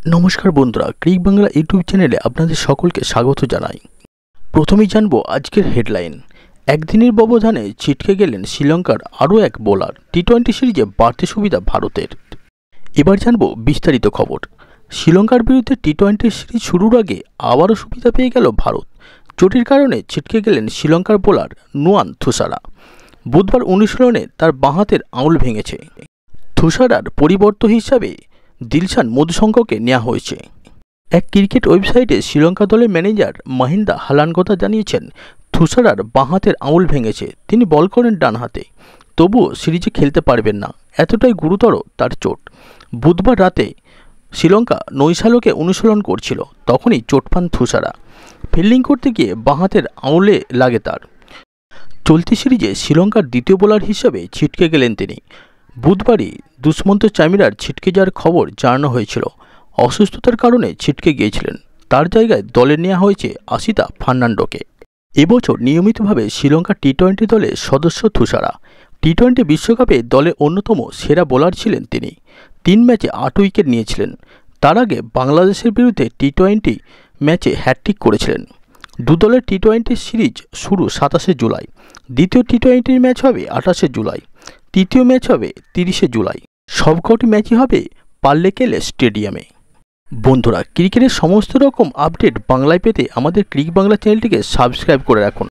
নমস্কার বন্ধুরা, ক্রিক বাংলা ইউটিউব চ্যানেলে আপনাদের সকলকে স্বাগত জানাই। প্রথমেই জানবো আজকের হেডলাইন। একদিনের ব্যবধানে ছিটকে গেলেন শ্রীলঙ্কার আরও এক বোলার। টি-20 সিরিজে বাড়তি সুবিধা ভারতের। এবার জানবো বিস্তারিত খবর। শ্রীলঙ্কার বিরুদ্ধে টি-20 সিরিজ শুরুর আগে আবারও সুবিধা পেয়ে গেল ভারত। চোটের কারণে ছিটকে গেলেন শ্রীলঙ্কার বোলার নুয়ান থুসারা। বুধবার অনুশীলনে তার বাঁ হাতের আঙুল ভেঙেছে। থুসারার পরিবর্তন হিসাবে দিলশান মধুশঙ্ককে নেওয়া হয়েছে। এক ক্রিকেট ওয়েবসাইটে শ্রীলঙ্কা দলের ম্যানেজার মাহিন্দা হালানগতা জানিয়েছেন, থুসারার বাঁ হাতের আঙুল ভেঙেছে। তিনি বল করেন ডান হাতে, তবুও সিরিজে খেলতে পারবেন না, এতটাই গুরুতর তার চোট। বুধবার রাতে শ্রীলঙ্কা নৈশালকে অনুশীলন করছিল, তখনই চোট পান থুসারা। ফিল্ডিং করতে গিয়ে বাঁ হাতের আঙুলে লাগে তার। চলতি সিরিজে শ্রীলঙ্কার দ্বিতীয় বোলার হিসেবে ছিটকে গেলেন তিনি। বুধবারই দুষ্মন্ত চামিরার ছিটকে যাওয়ার খবর জানানো হয়েছিল। অসুস্থতার কারণে ছিটকে গিয়েছিলেন। তার জায়গায় দলে নেওয়া হয়েছে আশিতা ফার্নান্ডোকে। এবছর নিয়মিতভাবে শ্রীলঙ্কা টি-20 দলের সদস্য থুসারা। টি-20 বিশ্বকাপে দলের অন্যতম সেরা বোলার ছিলেন তিনি। 3 ম্যাচে 8 উইকেট নিয়েছিলেন। তার আগে বাংলাদেশের বিরুদ্ধে টি-20 ম্যাচে হ্যাটট্রিক করেছিলেন। দু দলের টি-20 সিরিজ শুরু 27শে জুলাই। দ্বিতীয় টি-20 ম্যাচ হবে 28শে জুলাই। তৃতীয় ম্যাচ হবে 30শে জুলাই। সবকটি ম্যাচই হবে পাল্লেকেলে স্টেডিয়ামে। বন্ধুরা, ক্রিকেটের সমস্ত রকম আপডেট বাংলায় পেতে আমাদের ক্রিক বাংলা চ্যানেলটিকে সাবস্ক্রাইব করে রাখুন।